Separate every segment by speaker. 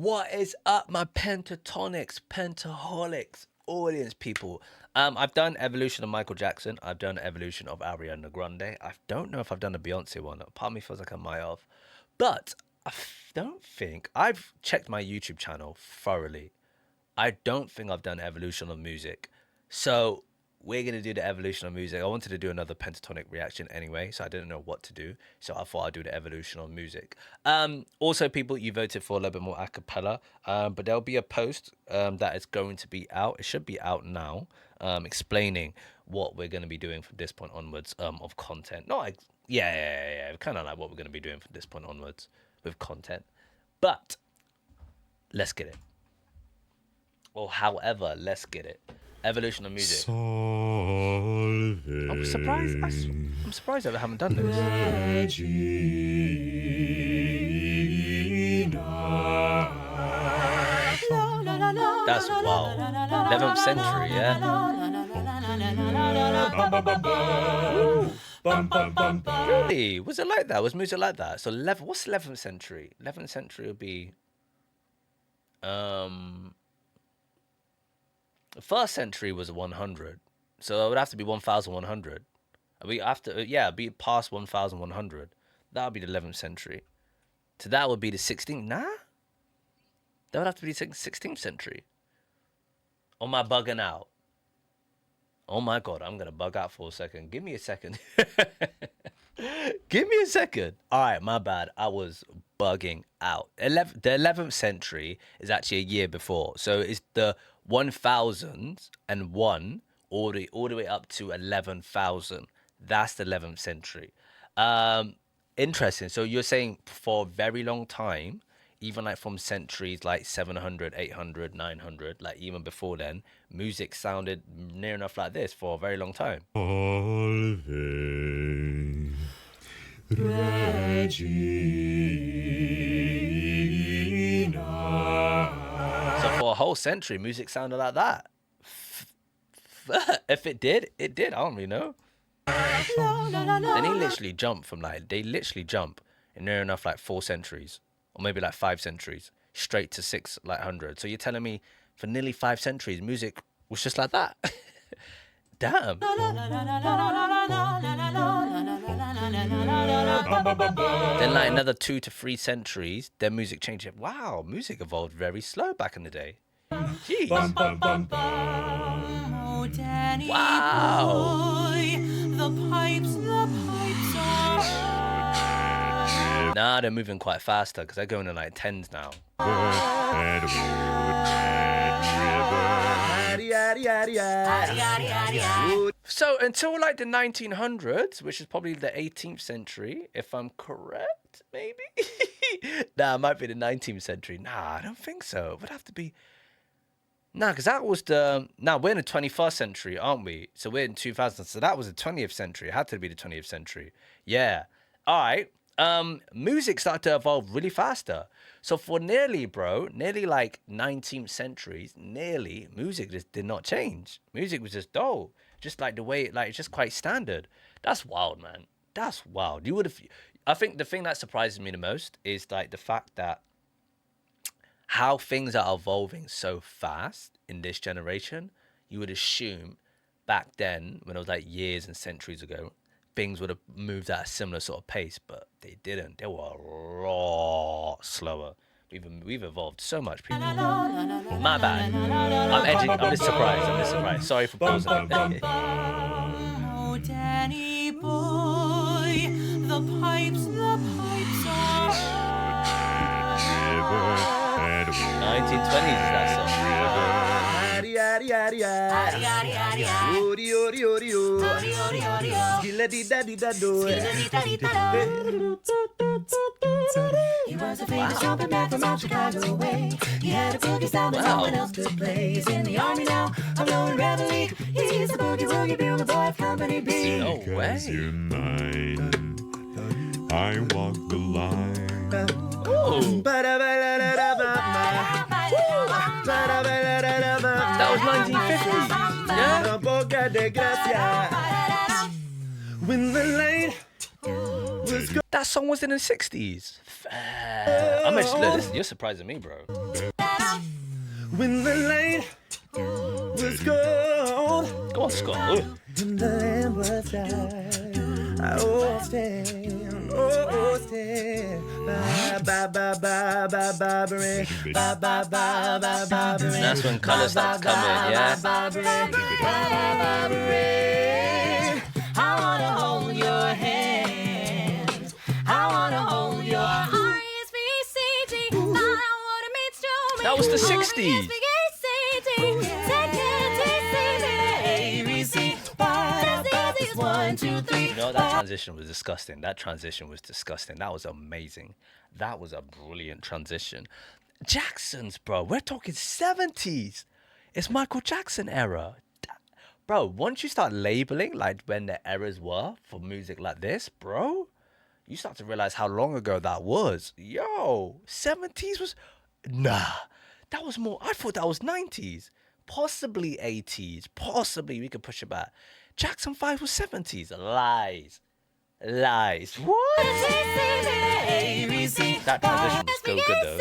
Speaker 1: What is up, my Pentatonix, Pentaholics audience people? I've done Evolution of Michael Jackson. I've done Evolution of Ariana Grande. I don't know if I've done a Beyonce one. Part of me feels like I might have. But I don't think... I've checked my YouTube channel thoroughly. I don't think I've done Evolution of Music. So we're going to do the Evolution of Music. I wanted to do another Pentatonic reaction anyway, so I didn't know what to do. So I thought I'd do the Evolution of Music. Also, people, you voted for a little bit more a cappella, but there'll be a post that is going to be out. It should be out now, explaining what we're going to be doing from this point onwards of content. No, yeah. Kind of like what we're going to be doing from this point onwards with content. But let's get it. Or however, let's get it. Evolution of Music. I'm surprised. I'm surprised I haven't done this. That's wild. 11th century, yeah. Really? Was it like that? Was music like that? So what's 11th century? 11th century would be the first century was 100, so it would have to be 1100. We after be past 1100. That would be the 11th century. So that would be the 16th. Nah, that would have to be the 16th century. Oh, am I bugging out? Oh my god, I'm gonna bug out for a second. Give me a second. Give me a second. All right, my bad. I was bugging out. The 11th century is actually a year before, so it's the 1001 all the way up to 11,000. That's the 11th century. Interesting. So you're saying for a very long time, even like from centuries like 700, 800, 900, like even before then, music sounded near enough like this for a very long time. So for a whole century, music sounded like that. If it did, it did. I don't really know. Then he literally jumped from they literally jump in near enough like 4 centuries, or maybe like 5 centuries, straight to 600. So you're telling me for nearly 5 centuries, music was just like that? Damn. Then like another 2 to 3 centuries, then music changed. Wow, music evolved very slow back in the day. Jeez. Wow. The pipes are... Nah, they're moving quite faster because they're going to like 10s now. So until like the 1900s, which is probably the 18th century, if I'm correct, maybe? Nah, it might be the 19th century. Nah, I don't think so. It would have to be... Nah, because that was the... Nah, we're in the 21st century, aren't we? So we're in 2000. So that was the 20th century. It had to be the 20th century. Yeah. All right. Music started to evolve really faster. So for nearly like 19th centuries, music just did not change. Music was just dull. Just like the way, it's just quite standard. That's wild, man. That's wild. You would have... I think the thing that surprises me the most is like the fact that how things are evolving so fast in this generation. You would assume back then, when it was like years and centuries ago, things would have moved at a similar sort of pace, but they didn't. They were a lot slower. We've evolved so much, people. My bad. I'm edging. I'm just surprised. Sorry for pausing. Oh, Danny boy, the pipes are... 1920s is that song. He was a famous trumpet man from out Chicago way. He had a boogie style that no one else could play. He's in the army now, a blowing reveille. He's the boogie woogie bugle boy of Company B. No way. Because you're mine, I walk the line. That was 1950. Yeah. When the light was That song was in the 60s. I'm actually, look, you're surprising me, bro.
Speaker 2: When the light was gold,
Speaker 1: Go on, Scott. Ooh.
Speaker 2: when the lamp was died, oh, stand, oh, stand. Bye, bye, bye, bye, bye, bye, bye, bye, bye, bye, bye, bye.
Speaker 1: That's when color starts coming, yeah?
Speaker 2: I wanna hold your hand. I wanna hold your R-E-S-P-C-T.
Speaker 1: That was the 60s. You know, that transition was disgusting. That transition was disgusting. That was amazing. That was a brilliant transition. Jackson's, bro. We're talking 70s. It's Michael Jackson era. Bro, once you start labeling like when the eras were for music like this, bro, you start to realize how long ago that was. Yo, 70s was... Nah, that was more... I thought that was 90s. Possibly 80s. Possibly we could push it back. Jackson 5 was 70s. Lies. Lies. What? That transition was so good though.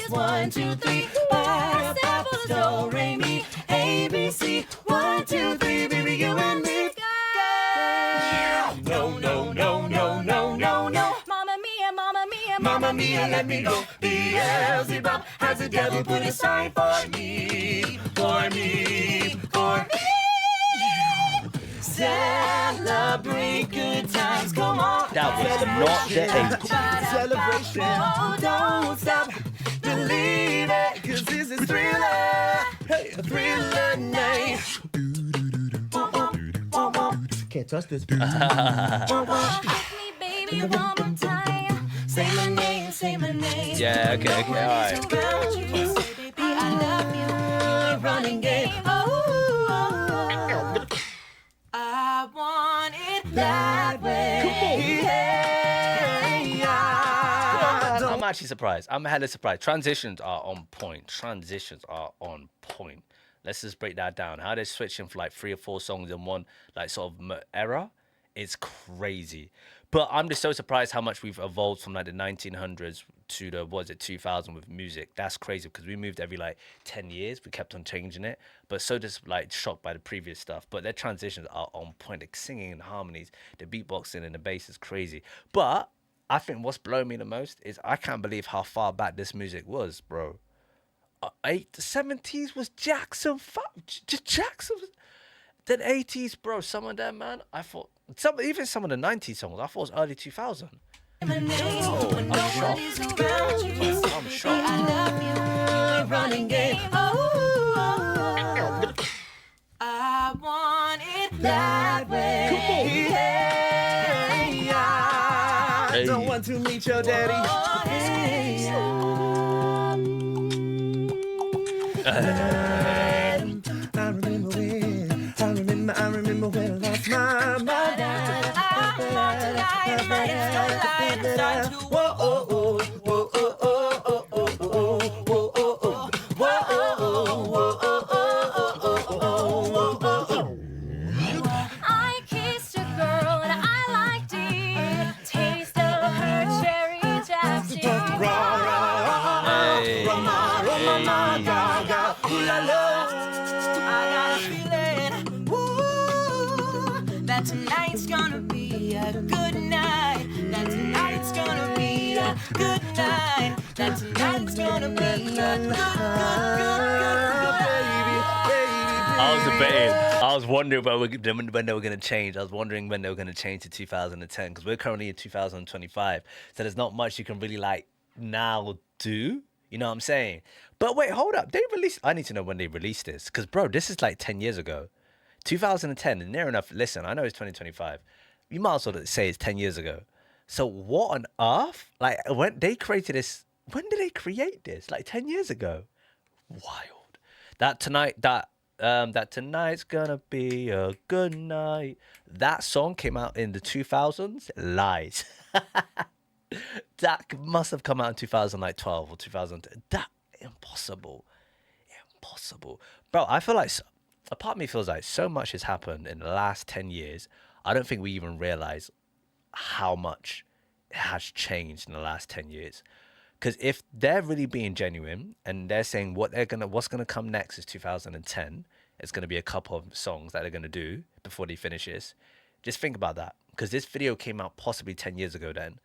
Speaker 1: One, two, three, do, re, mi, A, B, C. 1, 2, 3, baby, you and me. No, no, no, no, no, no, no. Mamma mia, mamma mia, mamma mia, let me go. Beelzebub has the devil put aside for me, for me, for me. Celebrate good times, come on. That was not the 80s. Celebration, don't stop. Believe it, cause this is Thriller. Hey, a Thriller night. Can't touch this. Say my name, say my name. Yeah, okay, alright. Baby, I love you. You're running game. I want it that way. I'm actually surprised. I'm hella surprised. Transitions are on point. Transitions are on point. Let's just break that down. How they're switching for like 3 or 4 songs in one like sort of era. It's crazy. But I'm just so surprised how much we've evolved from like the 1900s to the, what is it, 2000 with music. That's crazy because we moved every like 10 years. We kept on changing it. But so just like shocked by the previous stuff. But their transitions are on point. Like singing and harmonies, the beatboxing and the bass is crazy. But I think what's blowing me the most is I can't believe how far back this music was, bro. The 70s was Jackson. Jackson. Then 80s, bro. Some of them, man. I thought even some of the 90s songs. I thought it was early 2000. I'm shocked. I'm shocked. I love you. Running game. I want it that way. Hey. Don't want to meet your daddy. I remember when I lost my mind. I kissed a girl and I liked it. Taste of her cherry chapstick. That tonight's gonna be a good night. That tonight's gonna be a good night. That tonight's gonna be a good, I was debating. I was wondering when they were going to change. I was wondering when they were going to change to 2010 because we're currently in 2025. So there's not much you can really like now do. You know what I'm saying? But wait, hold up. I need to know when they released this because, bro, this is like 10 years ago. 2010, near enough. Listen, I know it's 2025. You might as well say it's 10 years ago. So what on earth? Like, when they created this, when did they create this? Like 10 years ago. Wild. That tonight's gonna be a good night. That song came out in the 2000s. Lies. That must have come out in 2012 or 2000. That impossible. Bro, I feel like a part of me feels like so much has happened in the last 10 years. I don't think we even realize how much has changed in the last 10 years. Because if they're really being genuine and they're saying what's gonna come next is 2010, it's gonna be a couple of songs that they're gonna do before they finish this. Just think about that. Because this video came out possibly 10 years ago then.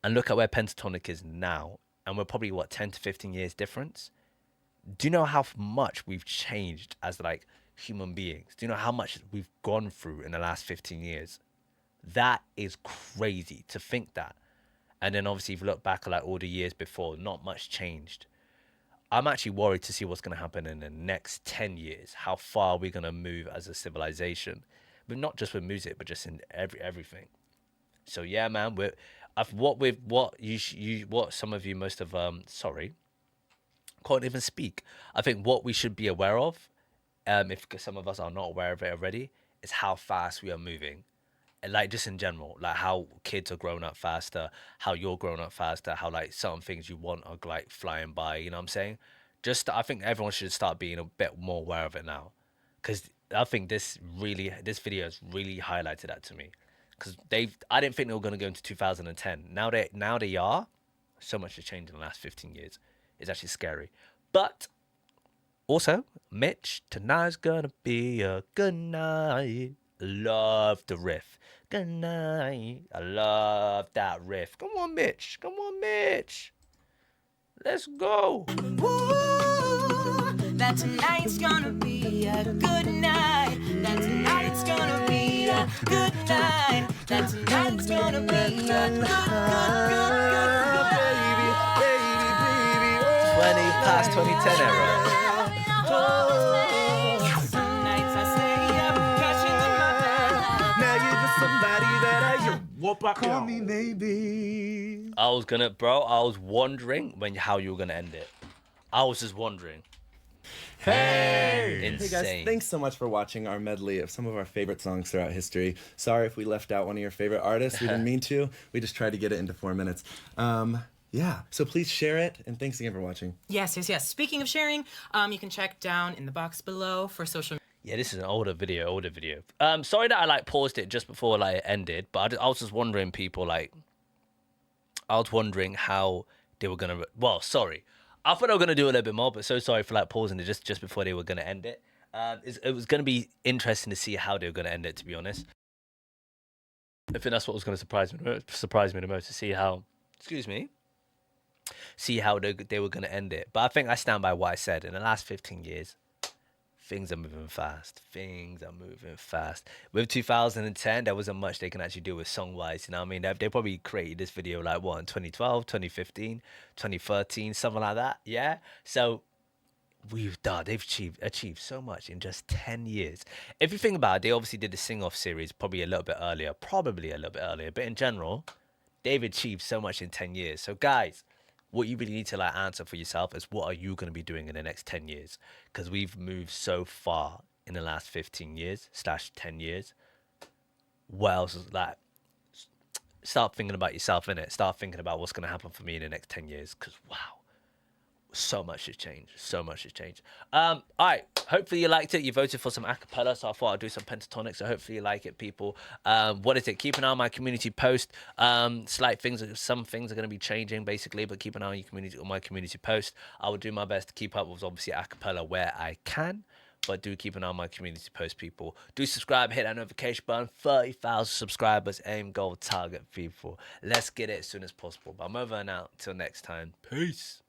Speaker 1: And look at where Pentatonix is now. And we're probably, what, 10 to 15 years difference? Do you know how much we've changed as like human beings? Do you know how much we've gone through in the last 15 years? That is crazy to think that. And then obviously if you look back at like all the years before, not much changed. I'm actually worried to see what's going to happen in the next 10 years. How far we're going to move as a civilization. But not just with music, but just in everything. So yeah, man, what some of you most of can't even speak. I think what we should be aware of, if some of us are not aware of it already, is how fast we are moving. And like just in general, like how kids are growing up faster, how you're growing up faster, how like certain things you want are like flying by, you know what I'm saying? I think everyone should start being a bit more aware of it now. Because I think this video has really highlighted that to me. Because I didn't think they were going to go into 2010. Now they are. So much has changed in the last 15 years. It's actually scary. But also, Mitch, tonight's gonna be a good night. Love the riff. Good night. I love that riff. Come on, Mitch. Come on, Mitch. Let's go.
Speaker 2: Ooh, that tonight's gonna be a good night. That tonight's gonna be a good night. That tonight's gonna be a good,
Speaker 1: baby. 20 past 2010 era.
Speaker 2: Call me maybe.
Speaker 1: I was wondering how you were gonna end it. I was just wondering.
Speaker 2: Hey!
Speaker 1: Insane.
Speaker 3: Hey guys, thanks so much for watching our medley of some of our favorite songs throughout history. Sorry if we left out one of your favorite artists. We didn't mean to. We just tried to get it into 4 minutes. Yeah, so please share it, and thanks again for watching.
Speaker 4: Yes. Speaking of sharing, you can check down in the box below for social.
Speaker 1: Yeah, this is an older video. Sorry that I like paused it just before like it ended, but I was just wondering I was wondering how they were gonna. Well, sorry, I thought they were gonna do a little bit more, but so sorry for like pausing it just before they were gonna end it. It was gonna be interesting to see how they were gonna end it. To be honest, I think that's what was gonna surprise me the most to see how. Excuse me. See how they were gonna end it, but I think I stand by what I said. In the last 15 years, things are moving fast. With 2010, there wasn't much they can actually do with song-wise, you know what I mean? They probably created this video like, what, in 2012, 2015, 2013, something like that, yeah? So they've achieved so much in just 10 years. If you think about it, they obviously did the sing-off series probably a little bit earlier, but in general, they've achieved so much in 10 years. So guys, what you really need to like answer for yourself is what are you going to be doing in the next 10 years? Because we've moved so far in the last 15 years / 10 years. What else is like? Start thinking about yourself, innit? Start thinking about what's going to happen for me in the next 10 years. Because wow, so much has changed. All right, hopefully you liked it. You voted for some acapella, so I thought I'd do some Pentatonix. So hopefully you like it, people. What is it? Keep an eye on my community post. Some things are going to be changing basically, but keep an eye on my community post. I will do my best to keep up with obviously acapella where I can, but do keep an eye on my community post, people. Do subscribe, hit that notification button. 30,000 subscribers, aim goal target, people. Let's get it as soon as possible. But I'm over and out. Till next time, peace.